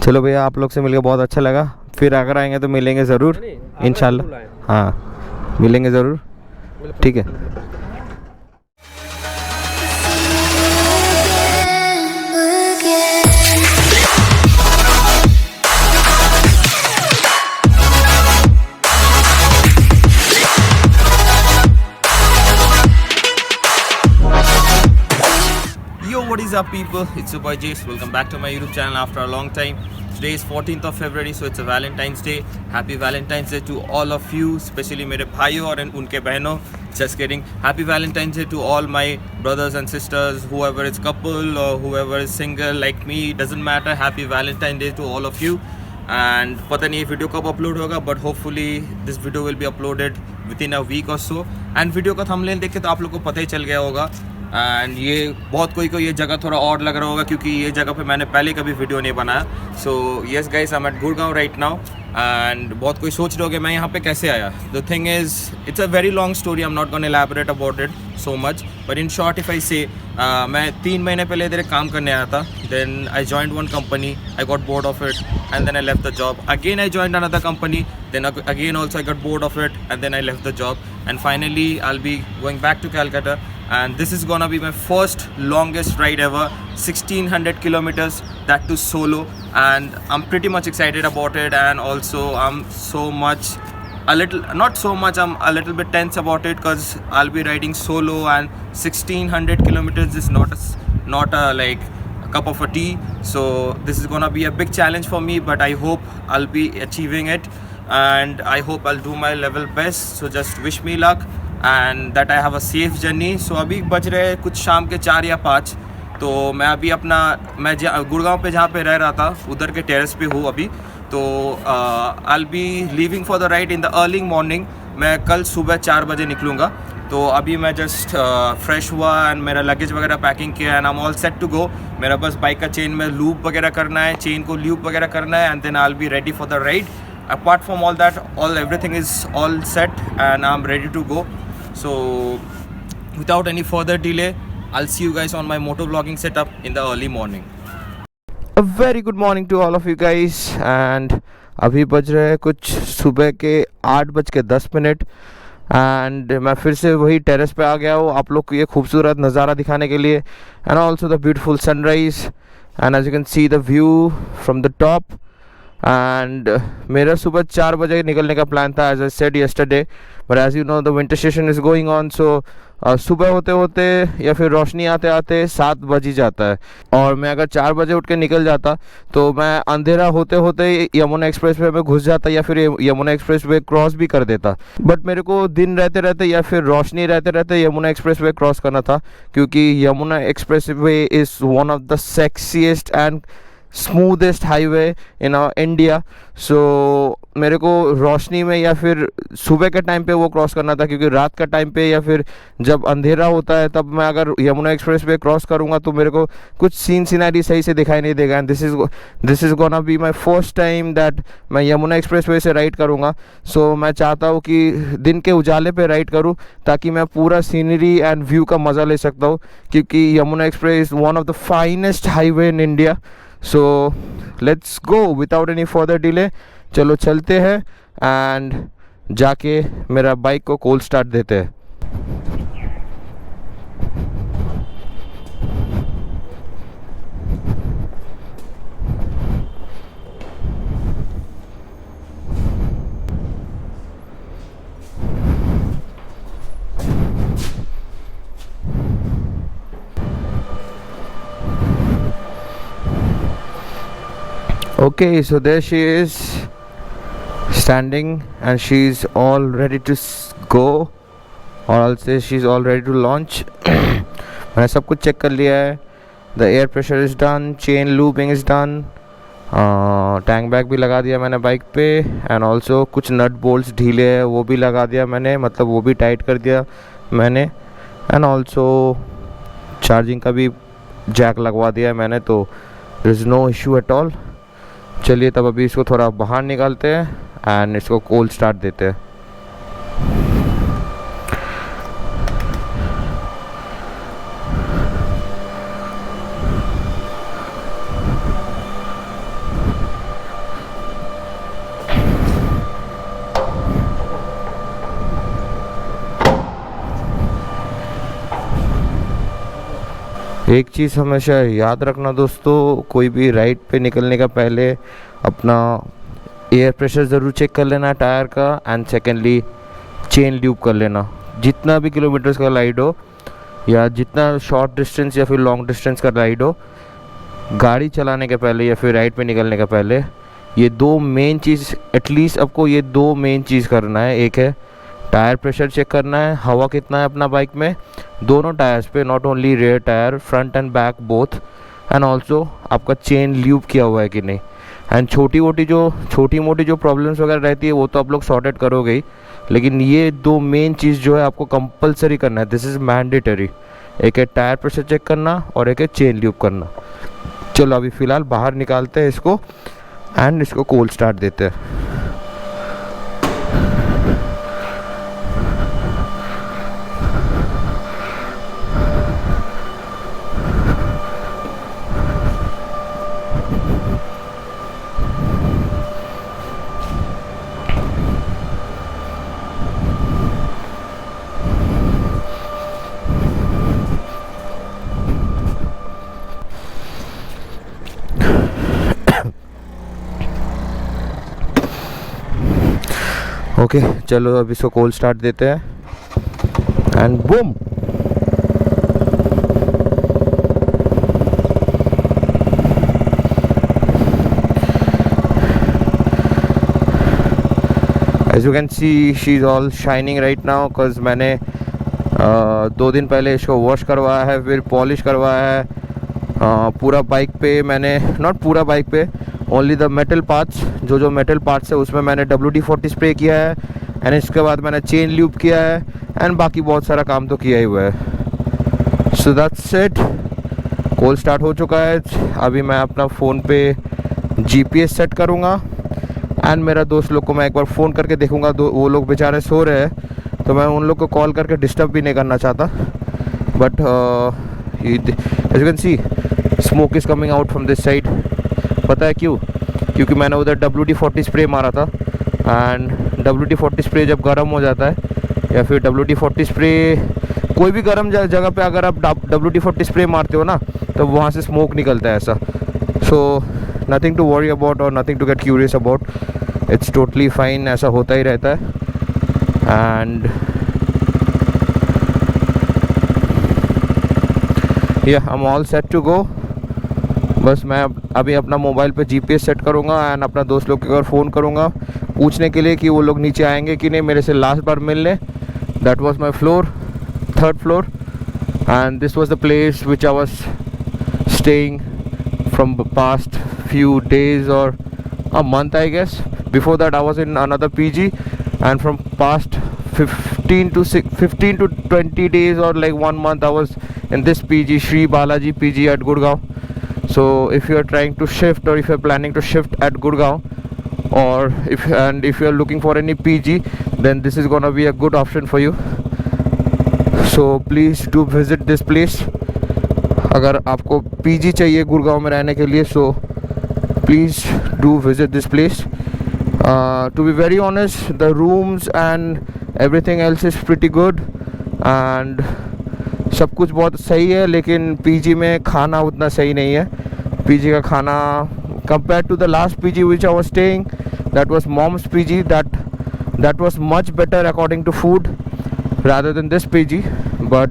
चलो भैया, आप लोग से मिलकर बहुत अच्छा लगा। फिर अगर आएंगे तो मिलेंगे ज़रूर इंशाल्लाह। हाँ, मिलेंगे ज़रूर। ठीक है। Yo, what is up people? It's your boy Jace. Welcome back to my YouTube channel after a long time. Today is 14th of February, so it's a Valentine's Day. Happy Valentine's Day to all of you, especially मेरे भाइयों और उनके बहनों. Just kidding. Happy Valentine's Day to all my brothers and sisters, whoever is couple or whoever is single like me. Doesn't matter. Happy Valentine's Day to all of you. And पता नहीं ये video कब upload होगा, but hopefully this video will be uploaded within a week or so. And video का thumbnail देख के तो आप लोग को पता ही चल गया होगा. एंड ये बहुत कोई को ये जगह थोड़ा और लग रहा होगा क्योंकि ये जगह पे मैंने पहले कभी वीडियो नहीं बनाया. So yes guys, I am at Gurgaon right now. And बहुत कोई सोच रहे होगे मैं यहाँ पे कैसे आया. The thing is, it's a very long story. I am not gonna elaborate about it so much, but in short if I से, मैं 3 महीने पहले इधर काम करने आया था. Then I joined one company, I got bored of it and then I left the job. Again I joined another company, then again also I got bored of it and then I left the job, and finally I'll be going back to Calcutta, and this is gonna be my first longest ride ever, 1600 kilometers, that too solo, and I'm pretty much excited about it. And also I'm I'm a little bit tense about it because I'll be riding solo, and 1600 kilometers is not a like a cup of a tea. So this is gonna be a big challenge for me, but I hope I'll be achieving it, and I hope I'll do my level best. So just wish me luck and that I have a safe journey. So अभी बज रहे कुछ शाम के 4 या 5. तो मैं अभी मैं गुड़गांव पे जहाँ पे रह रहा था उधर के टेरेस पे हूँ अभी. तो I'll be leaving for the ride in the early morning. मैं कल सुबह 4 बजे निकलूँगा. तो अभी मैं जस्ट फ्रेश हुआ एंड मेरा लगेज वगैरह पैकिंग किया and I am all set to go. मेरा बस बाइक का चेन में लूप वगैरह करना है, चेन को लूप वगैरह करना है, and then I will be ready for the ride. Apart from all that, everything is all set and I'm ready to go. So without any further delay, I'll see you guys on my motor vlogging setup in the early morning. A very good morning to all of you guys, and अभी बज रहे हैं कुछ सुबह के 8:10 and मैं फिर से वही टेरेस पे आ गया हूँ आप लोग को ये खूबसूरत नज़ारा दिखाने के लिए, and also the beautiful sunrise, and as you can see the view from the top. And मेरा सुबह 4 बजे निकलने का प्लान था, as I said yesterday, but as you know the winter session is going on. So सुबह होते होते या फिर रोशनी आते आते 7 बज ही जाता है. और मैं अगर 4 बजे उठ के निकल जाता तो मैं अंधेरा होते होते यमुना एक्सप्रेस वे में घुस जाता या फिर यमुना एक्सप्रेस वे क्रॉस भी कर देता. बट मेरे को दिन रहते रहते या फिर रोशनी रहते रहते यमुना एक्सप्रेस वे क्रॉस करना था, क्योंकि Yamuna expressway is one of the sexiest and smoothest highway in India. So मेरे को रोशनी में या फिर सुबह के टाइम पे वो क्रॉस करना था, क्योंकि रात का टाइम पे या फिर जब अंधेरा होता है तब मैं अगर यमुना एक्सप्रेस पे क्रॉस करूँगा तो मेरे को कुछ सीनरी सही से दिखाई नहीं देगा. And this is gonna be my first time that मैं यमुना एक्सप्रेस वे से राइड करूँगा. सो मैं चाहता हूँ कि दिन के उजाले पे राइड करूँ ताकि मैं पूरा सीनरी एंड व्यू का मज़ा ले सकता हूँ, क्योंकि Yamuna express is one of the finest highway in India. So let's go without any further delay. चलो चलते हैं एंड जाके मेरा बाइक को कोल्ड स्टार्ट देते हैं. Okay, so there she is standing and she's all ready to go, or I'll say she's all ready to launch. मैंने सब कुछ चेक कर लिया है. The air pressure is done, chain looping is done, tank bag भी लगा दिया मैंने बाइक पे, एंड ऑल्सो कुछ नट बोल्ट्स ढीले है वो भी लगा दिया मैंने, मतलब वो भी टाइट कर दिया मैंने, एंड ऑल्सो चार्जिंग का भी जैक लगवा दिया है मैंने. तो there is no issue at all. चलिए तब अभी इसको थोड़ा बाहर निकालते हैं एंड इसको कोल्ड स्टार्ट देते हैं. एक चीज़ हमेशा याद रखना दोस्तों, कोई भी राइड पे निकलने का पहले अपना एयर प्रेशर ज़रूर चेक कर लेना टायर का, एंड सेकेंडली चेन ल्यूब कर लेना। जितना भी किलोमीटर्स का राइड हो या जितना शॉर्ट डिस्टेंस या फिर लॉन्ग डिस्टेंस का राइड हो, गाड़ी चलाने के पहले या फिर राइड पे निकलने के पहले ये दो मेन चीज़, एटलीस्ट आपको ये दो मेन चीज़ करना है। एक है टायर प्रेशर चेक करना है, हवा कितना है अपना बाइक में, दोनों टायर्स पे, not only rare tyre, front end back both, and also आपका चेन ल्यूब किया हुआ है कि नहीं। एंड छोटी मोटी जो प्रॉब्लम्स वगैरह रहती है वो तो आप लोग सॉर्टेड करोगे ही, लेकिन ये दो मेन चीज़ जो है आपको कंपलसरी करना है, दिस इज़ मैंडेटरी। एक है टायर प्रेशर चेक करना और एक है चेन ल्यूब करना। चलो अभी फ़िलहाल बाहर निकालते हैं इसको एंड इसको कोल्ड स्टार्ट देते हैं। ओके चलो अब इसको कोल्ड स्टार्ट देते हैं and boom. As you can see, she's all shining right now because मैंने 2 दिन पहले इसको वॉश करवाया है, फिर पॉलिश करवाया है पूरा बाइक पे। मैंने नॉट पूरा बाइक पे, ओनली द मेटल पार्ट्स, जो मेटल पार्ट्स है उसमें मैंने WD-40 स्प्रे किया है, एंड इसके बाद मैंने चेन ल्यूब किया है, एंड बाकी बहुत सारा काम तो किया ही हुआ है। So that's it, cold start हो चुका है। अभी मैं अपना फ़ोन पे GPS सेट करूँगा, एंड मेरा दोस्त लोग को मैं एक बार फ़ोन करके देखूँगा। वो लोग बेचारे सो रहे हैं तो मैं उन लोग को कॉल करके डिस्टर्ब भी नहीं करना चाहता, but as you can see smoke is coming out from this side. पता है क्यों? क्योंकि मैंने उधर WD-40 स्प्रे मारा था, एंड WD-40 स्प्रे जब गर्म हो जाता है, या फिर WD-40 स्प्रे कोई भी गर्म जगह पे अगर आप WD-40 स्प्रे मारते हो ना, तो वहाँ से स्मोक निकलता है ऐसा। So nothing to worry about और nothing to get curious about, it's totally fine, ऐसा होता ही रहता है। And yeah I am all set to go. बस मैं अभी अपना मोबाइल पे GPS सेट करूँगा एंड अपना दोस्त लोग के घर फ़ोन करूँगा पूछने के लिए कि वो लोग नीचे आएंगे कि नहीं मेरे से लास्ट बार मिलने। That was my floor, 3rd floor, and this was the place which I was staying from past few days or a month I guess. Before that I was in another PG, and from past 15 to 20 days or like 1 month I was in this PG, Sri Balaji PG at Gurgaon. So if you are trying to shift, or if you are planning to shift at Gurgaon, or if you are looking for any PG, then this is gonna be a good option for you. So please do visit this place. अगर आपको PG चाहिए गुड़गांव में रहने के लिए, so please do visit this place. To be very honest, the rooms and everything else is pretty good, and सब कुछ बहुत सही है, लेकिन PG में खाना उतना सही नहीं है। PG का खाना compared to the last PG which I was staying, that was mom's PG, that was much better according to food rather than this PG. But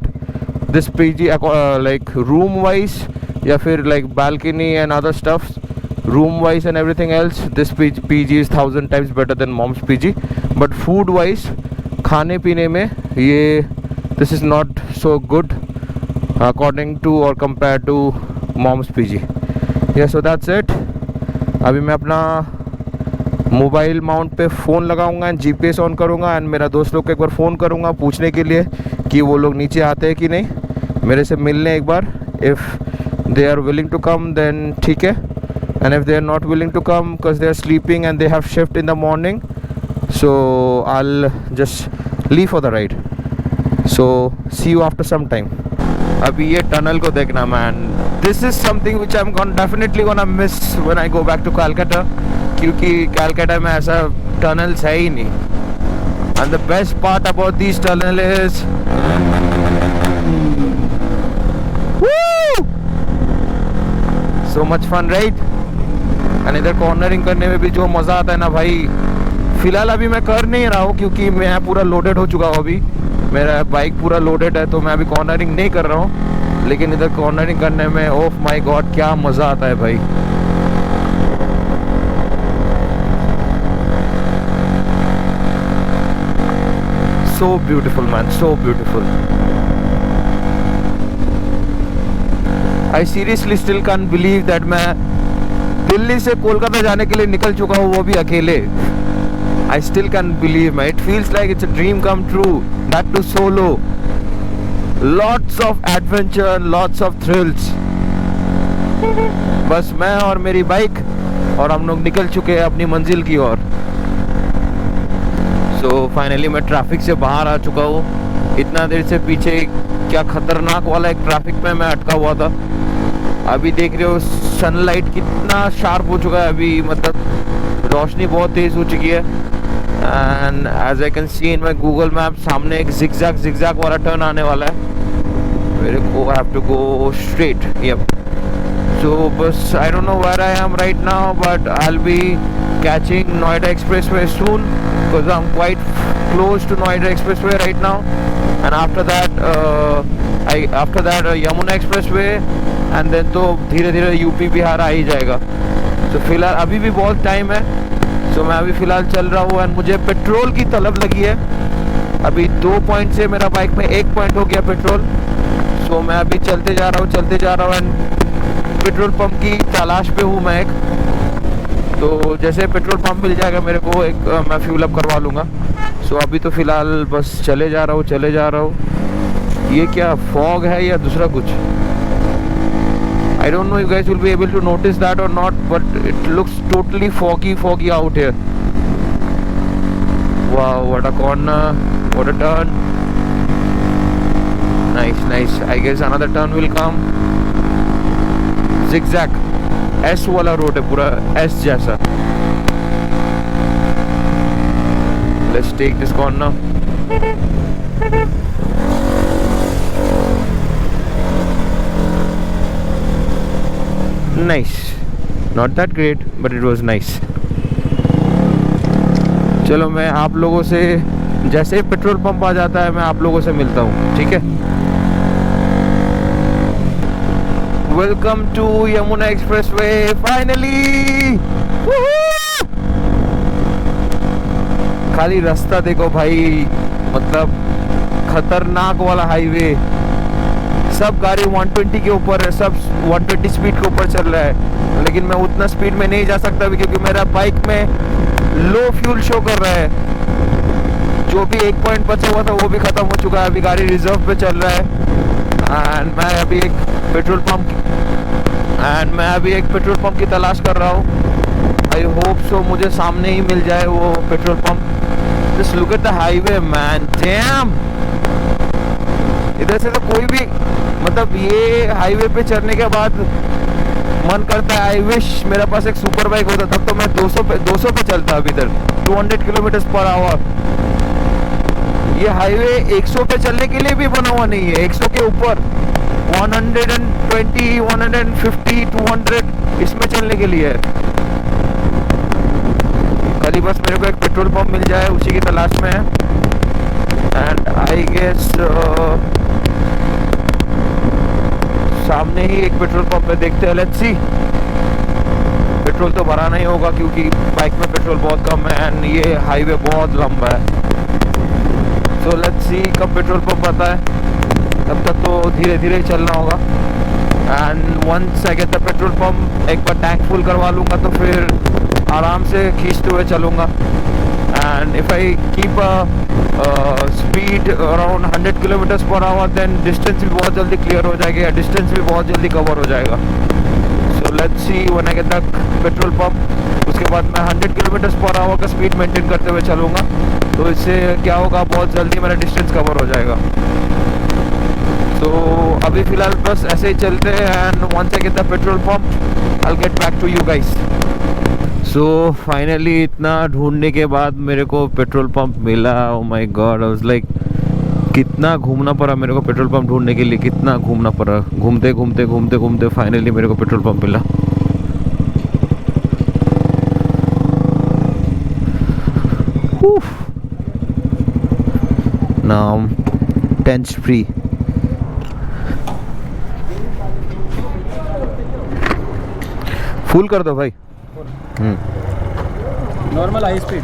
this PG like room wise या फिर like balcony and other stuff, room wise and everything else, this PG is 1000 times better than mom's PG. But food wise, खाने पीने में ये this is not so good according to or compared to mom's PG. Yeah, so that's it. अभी मैं अपना mobile mount पे phone लगाऊंगा and GPS on करूंगा, एंड मेरा दोस्त लोग को एक बार फ़ोन करूंगा पूछने के लिए कि वो लोग नीचे आते हैं कि नहीं मेरे से मिलने एक बार। If they are willing to come then ठीक है, and if they are not willing to come because they are sleeping and they have shift in the morning, so I'll just leave for the ride. So see you after some time. अभी ये tunnel को देखना man, this is something which I'm definitely gonna miss when I go back to Calcutta, क्योंकि कैलकाटा में ऐसा tunnels है ही नहीं। And the best part about these tunnel is woo! So much fun right. And इधर cornering करने में भी जो मज़ा आता है ना भाई, फ़िलहाल अभी मैं कर नहीं रहा हूँ क्योंकि मैं पूरा लोडेड हो चुका हूँ। अभी मेरा बाइक पूरा लोडेड है तो मैं अभी कॉर्नरिंग नहीं कर रहा हूँ, लेकिन इधर कॉर्नरिंग करने में ओह माय गॉड क्या मज़ा आता है भाई। So beautiful man, so beautiful. I seriously still can believe that मैं दिल्ली से कोलकाता जाने के लिए निकल चुका हूँ, वो भी अकेले। I still can believe my, it feels like it's a dream come true, that too solo. Lots of adventure, lots of thrills. बस मैं और मेरी बाइक और हम लोग निकल चुके हैं अपनी मंजिल की ओर। सो फाइनली मैं ट्रैफिक से बाहर आ चुका हूँ। इतना देर से पीछे क्या खतरनाक वाला एक ट्रैफिक में मैं अटका हुआ था। अभी देख रहे हो सनलाइट कितना शार्प हो चुका है अभी, मतलब रोशनी बहुत तेज़ हो चुकी है। And as I can see in my Google map, सामने एक जिगजैग वाला टर्न आने वाला है। मेरे को have to go straight. Yup. So बस I don't know where I am right now, but I will be catching Noida Expressway soon because I'm quite close to Noida Expressway right now, and after that Yamuna Expressway, and then तो धीरे धीरे UP Bihar आ ही जाएगा। तो फिलहाल अभी भी बहुत time है, तो मैं अभी फ़िलहाल चल रहा हूँ। एंड मुझे पेट्रोल की तलब लगी है। अभी 2 पॉइंट से मेरा बाइक में 1 पॉइंट हो गया पेट्रोल। सो मैं अभी चलते जा रहा हूँ एंड पेट्रोल पंप की तलाश पे हूँ मैं एक। तो जैसे पेट्रोल पंप मिल जाएगा मेरे को एक, मैं फ्यूल अप करवा लूँगा। सो अभी तो फ़िलहाल बस चले जा रहा हूँ। ये क्या फॉग है या दूसरा कुछ? I don't know you guys will be able to notice that or not, but it looks totally foggy out here. Wow, what a corner, what a turn. Nice. I guess another turn will come. Zigzag. S वाला road है पूरा, S जैसा। Let's take this corner. Nice. Not that great, but it was nice. चलो मैं आप लोगों से जैसे ही पेट्रोल पंप आ जाता है मैं आप लोगों से मिलता हूँ, ठीक है? Welcome to Yamuna expressway finally. खाली रास्ता देखो भाई, मतलब खतरनाक वाला हाईवे। सब गाड़ी 120 के ऊपर है, सब 120 स्पीड के ऊपर चल रहा है, लेकिन मैं उतना स्पीड में नहीं जा सकता अभी क्योंकि मेरा बाइक में लो फ्यूल शो कर रहा है। जो भी 1 पॉइंट बचा हुआ था वो भी ख़त्म हो चुका है। अभी गाड़ी रिजर्व पे चल रहा है एंड मैं अभी एक पेट्रोल पंप की तलाश कर रहा हूँ। आई होप सो मुझे सामने ही मिल जाए वो petrol pump. Just look at the highway man, dam. इधर से तो कोई भी, मतलब ये हाईवे पे चढ़ने के बाद मन करता है आई विश मेरा पास एक सुपर बाइक होता, तब तो मैं 200 पे चलता। अभी इधर 200 किलोमीटर पर आवर। ये हाईवे 100 पे चलने के लिए भी बना हुआ नहीं है, 100 के ऊपर 120, 150, 200 इसमें चलने के लिए है। खाली बस मेरे को एक पेट्रोल पंप मिल जाए, उसी की तलाश में है। एंड आई गेस सामने ही एक पेट्रोल पंप है, देखते हैं, लेट्स सी। पेट्रोल तो भराना ही होगा क्योंकि बाइक में पेट्रोल बहुत कम है एंड ये हाईवे बहुत लंबा है। सो लेट्स सी कब पेट्रोल पंप आता है, तब तक तो धीरे धीरे चलना होगा। And once I get the petrol pump, एक बार टैंक फुल करवा लूँगा तो फिर आराम से खींचते हुए चलूँगा। And if I keep speed around 100 kilometres per hour, then distance भी बहुत जल्दी क्लियर हो जाएगी या डिस्टेंस भी बहुत जल्दी कवर हो जाएगा। सो let's see when I get the petrol pump. उसके बाद मैं 100 किलोमीटर्स पर आवर का स्पीड मेंटेन करते हुए चलूँगा, तो इससे क्या होगा, बहुत जल्दी मेरा डिस्टेंस कवर हो जाएगा। तो अभी फ़िलहाल बस ऐसे ही चलते हैं and once I get the petrol pump I will get back to you guys. So finally इतना ढूंढने के बाद मेरे को पेट्रोल पंप मिला। Oh my God, I was like कितना घूमना पड़ा मेरे को पेट्रोल पंप ढूंढने के लिए, कितना घूमना पड़ा। घूमते घूमते घूमते घूमते फाइनली मेरे को पेट्रोल पंप मिला। Now tension free. फुल कर दो भाई। Normal high speed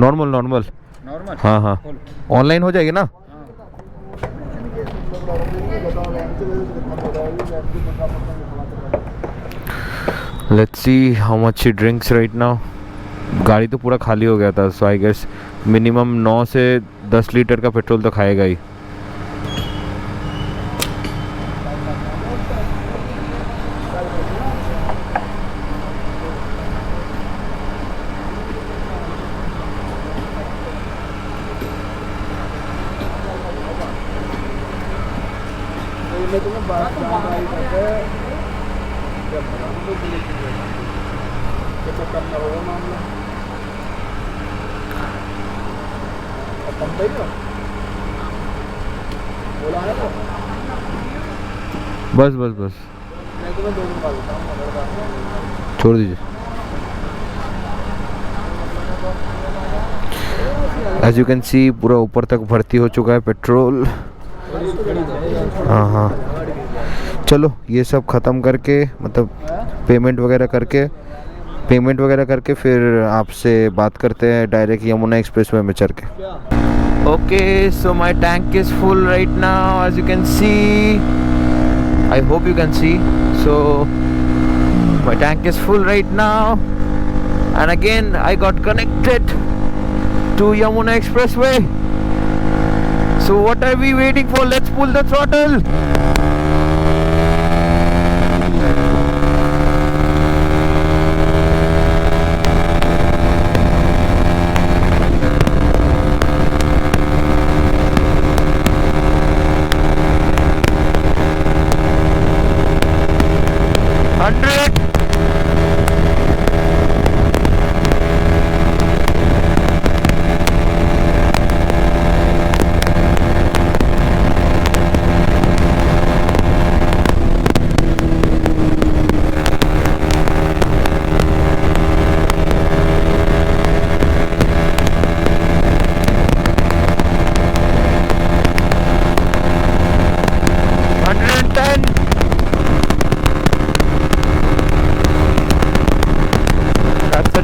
normal normal. Normal हाँ हाँ ऑनलाइन हो जाएगी ना। Let's see how much he drinks right now. गाड़ी तो पूरा खाली हो गया था, सो आई गेस मिनिमम 9 से 10 लीटर का पेट्रोल तो खाएगा ही। बस बस बस छोड़ दीजिए। एज यू कैन सी पूरा ऊपर तक भर्ती हो चुका है पेट्रोल। हाँ हाँ चलो ये सब ख़त्म करके, मतलब पेमेंट वगैरह करके फिर आपसे बात करते हैं डायरेक्ट यमुना एक्सप्रेसवे में चढ़ के। Okay so my tank is full right now as you can see. I hope you can see. So my tank is full right now, and again I got connected to Yamuna Expressway. So what are we waiting for? Let's pull the throttle.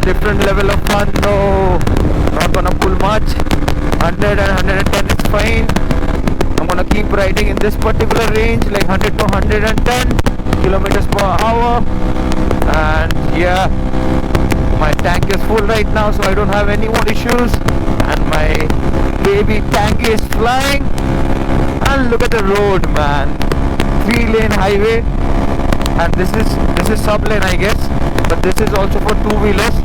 Different level of fun. No, not gonna pull much. 100 and 110 is fine. I'm gonna keep riding in this particular range, like 100 to 110 kilometers per hour. And yeah, my tank is full right now, so I don't have any more issues. And my baby tank is flying. And look at the road, man. 3-lane highway. And this is sub lane, I guess. But this is also for two-wheelers.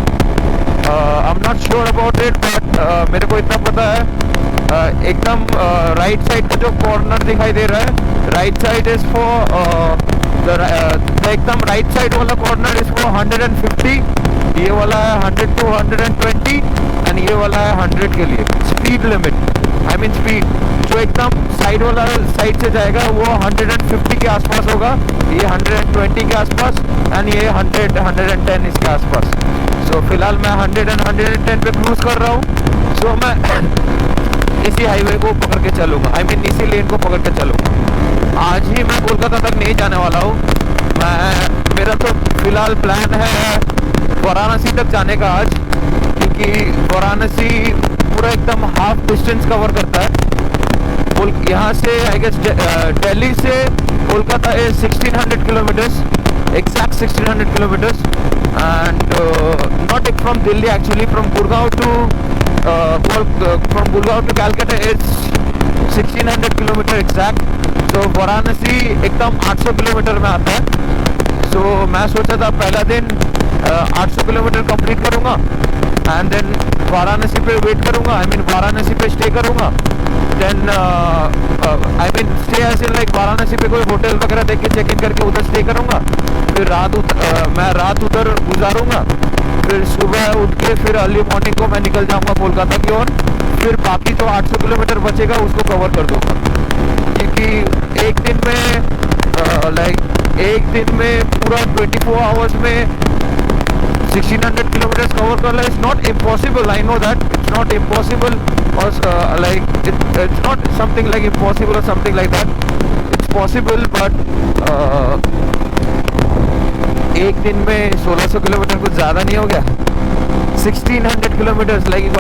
I'm not sure about it, but मेरे को इतना पता है एकदम right side का जो corner दिखाई दे रहा है, राइट साइड इज फॉर एकदम राइट साइड वाला कॉर्नर इज फॉर 150, ये वाला है 100 to 120 एंड ये वाला है 100 के लिए। Speed limit I mean speed जो एकदम साइड वाला साइड से जाएगा वो 150 के आसपास होगा, ये 120 के आसपास एंड ये 110 इसके आसपास। सो फिलहाल मैं 100 and 110 पे क्रूज कर रहा हूँ। सो मैं इसी हाईवे को पकड़ के चलूँगा, आई मीन इसी लेन को पकड़ के चलूँगा। आज ही मैं कोलकाता तक नहीं जाने वाला हूँ। मेरा तो फिलहाल प्लान है वाराणसी तक जाने का आज, क्योंकि वाराणसी पूरा एकदम हाफ डिस्टेंस कवर करता है। यहाँ से आई गेस दिल्ली से Kolkata is 1600 kilometers, exact 1600 kilometers, and not from Delhi actually, from Gurgaon to Calcutta is 1600 kilometer exact. So Varanasi एकदम 800 किलोमीटर में आता है। So मैं सोचा था पहला दिन 800 किलोमीटर कंप्लीट करूँगा एंड देन वाराणसी पे वेट करूँगा, आई मीन वाराणसी पे स्टे करूँगा, देन आई मीन स्टे ऐसे लाइक वाराणसी पे कोई होटल वगैरह देख के चेक इन करके उधर स्टे करूँगा, फिर मैं रात उधर गुजारूँगा, फिर सुबह उठ के फिर अर्ली मॉर्निंग को मैं निकल जाऊँगा कोलकाता की ओर। फिर बाकी जो 800 किलोमीटर बचेगा उसको कवर कर दूंगा, क्योंकि एक दिन में एक दिन में पूरा 24 आवर्स में 1600 kilometers cover करना is not impossible. I know that it's not impossible, or it's not something like impossible or something like that. It's possible, but एक दिन में 1600 किलोमीटर कुछ ज़्यादा नहीं हो गया? 1600 kilometers, like you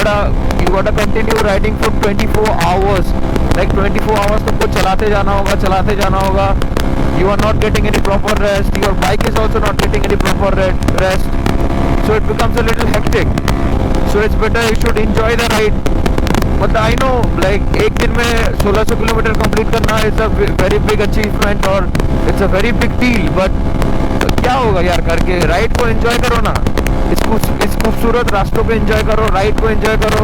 gotta continue riding for 24 hours. Like 24 hours तुमको चलाते जाना होगा. You are not getting any proper rest. Your bike is also not getting any proper rest. So it becomes a little hectic. So it's better you should enjoy the ride. But I know, like एक दिन में 1600 kilometre complete करना is a very big achievement और it's a very big deal. But क्या होगा यार, करके ride को एंजॉय करो ना. इस खूबसूरत रास्तों को एंजॉय करो, राइड को एंजॉय करो.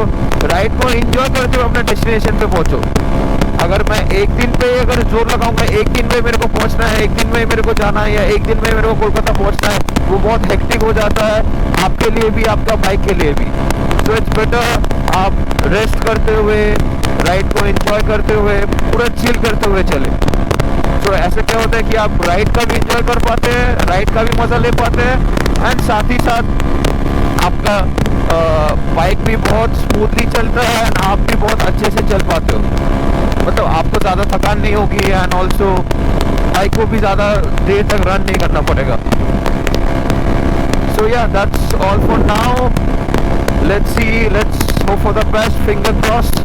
राइड को एंजॉय करते हुए अपने डेस्टिनेशन पे पहुंचो. अगर मैं एक दिन पे अगर जोर लगाऊंगा, एक दिन में मेरे को पहुंचना है, एक दिन में मेरे को जाना है, या एक दिन में मेरे को कोलकाता पहुंचना है, वो बहुत हेक्टिक हो जाता है आपके लिए भी, आपका बाइक के लिए भी. सो इट्स बेटर आप रेस्ट करते हुए, राइड को एंजॉय करते हुए, पूरा चिल करते हुए चले. तो ऐसे क्या होता है कि आप राइड का भी एंजॉय कर पाते हैं, राइड का भी मज़ा ले पाते हैं, एंड साथ ही साथ आपका बाइक भी बहुत स्मूथली चलता है एंड आप भी बहुत अच्छे से चल पाते हो. मतलब आपको ज़्यादा थकान नहीं होगी एंड ऑल्सो बाइक को भी ज़्यादा देर तक रन नहीं करना पड़ेगा. सो या that's all for now. Let's hope for the best. Finger crossed.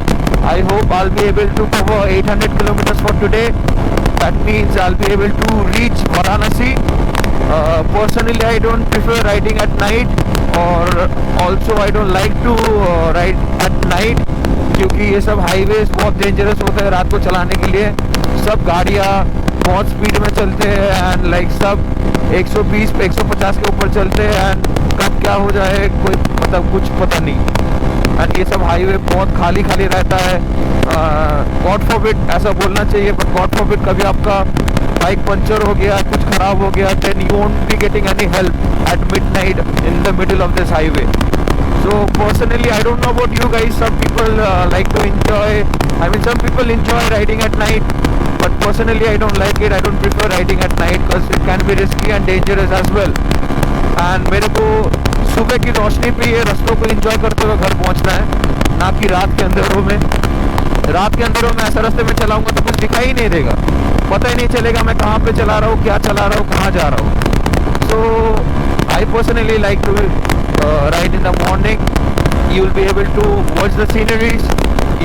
I hope I'll be able to cover 800 kilometers for today. That means I'll be able to reach Varanasi. Personally, I don't prefer riding at night, or also I don't like to ride at night, क्योंकि ये सब highways बहुत dangerous होते हैं रात को चलाने के लिए. सब गाड़ियाँ बहुत स्पीड में चलते हैं एंड लाइक सब 120 पे 150 के ऊपर चलते हैं एंड कब क्या हो जाए कोई मतलब कुछ पता नहीं. एंड ये सब हाईवे बहुत खाली रहता है. गॉड फॉरबिड ऐसा बोलना चाहिए, बट गॉड फॉरबिड कभी आपका बाइक पंचर हो गया, कुछ खराब हो गया, then you won't be getting any help at midnight in the middle of this highway. So personally, I don't know about you guys. Some people like to enjoy. I mean, some people enjoy riding at night, but personally, I don't like it. I don't prefer riding at night because it can be risky and dangerous as well. And मेरे को सुबह की रोशनी पे ये रास्तों को enjoy करते हुए घर पहुंचना है, ना कि रात के अंधेरों में. रात के अंधेरों में ऐसा रास्ते में चलाऊंगा तो कुछ दिखाई नहीं देगा, पता ही नहीं चलेगा मैं कहाँ पे चला रहा हूँ, क्या चला रहा हूँ, कहाँ जा रहा हूँ. So I personally like to ride in the morning. You will be able to watch the sceneries,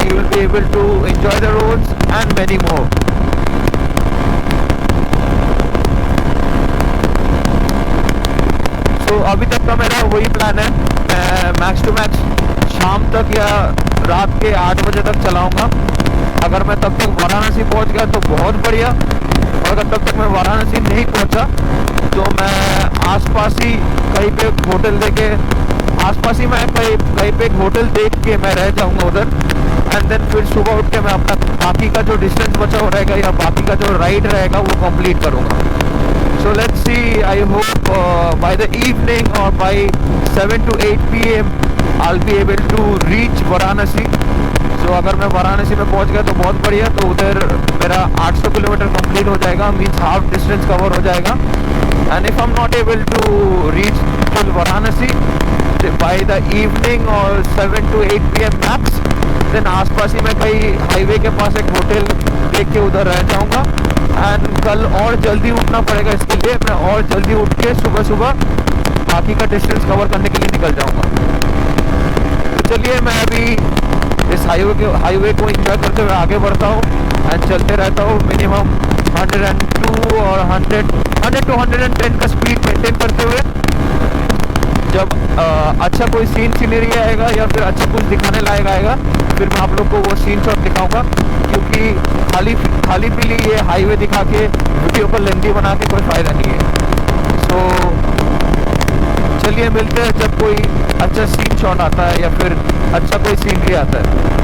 you will be able to enjoy the roads and many more. So अभी तक का मेरा वही प्लान है. मैं मैक्स टू मैक्स शाम तक या रात के 8 बजे तक चलाऊंगा. अगर मैं तब तक वाराणसी पहुंच गया तो बहुत बढ़िया, और अगर तब तक मैं वाराणसी नहीं पहुंचा तो मैं आसपास ही कहीं पे होटल देके आसपास ही मैं कहीं पे एक होटल देख के मैं रह जाऊंगा उधर. एंड देन फिर सुबह उठ के मैं अपना बाकी का जो डिस्टेंस बचा हुआ रहेगा या बाकी का जो राइड रहेगा वो कंप्लीट करूंगा. So let's see. I hope by the evening और by 7 to 8 PM I'll be able to reach Varanasi. So अगर मैं वाराणसी में पहुंच गया तो बहुत बढ़िया. तो उधर मेरा 800 किलोमीटर कंप्लीट हो जाएगा, मीन्स हाफ डिस्टेंस कवर हो जाएगा. And if I am not able to reach full Varanasi by the evening और 7 to 8 PM मैक्स, देन आसपास ही मैं कहीं हाईवे के पास एक होटल देख के उधर रह जाऊंगा. एंड कल और जल्दी उठना पड़ेगा इसके लिए. मैं और जल्दी उठ के सुबह बाकी का डिस्टेंस कवर करने के लिए निकल जाऊंगा. तो चलिए मैं अभी इस हाईवे को एंजॉय करते हुए आगे बढ़ता हूँ एंड चलते रहता हूँ. मिनिमम 102 और 100 to 110 का स्पीड मेंटेन करते हुए. जब अच्छा कोई सीनरी आएगा या फिर अच्छा कुछ दिखाने लायक आएगा, फिर मैं आप लोग को वो सीन शॉट दिखाऊंगा, क्योंकि खाली पीली ये हाईवे दिखा के वीडियो को लेंथी बना के कोई फ़ायदा नहीं है. सो चलिए मिलते हैं जब कोई अच्छा सीन शॉट आता है या फिर अच्छा कोई सीनरी आता है.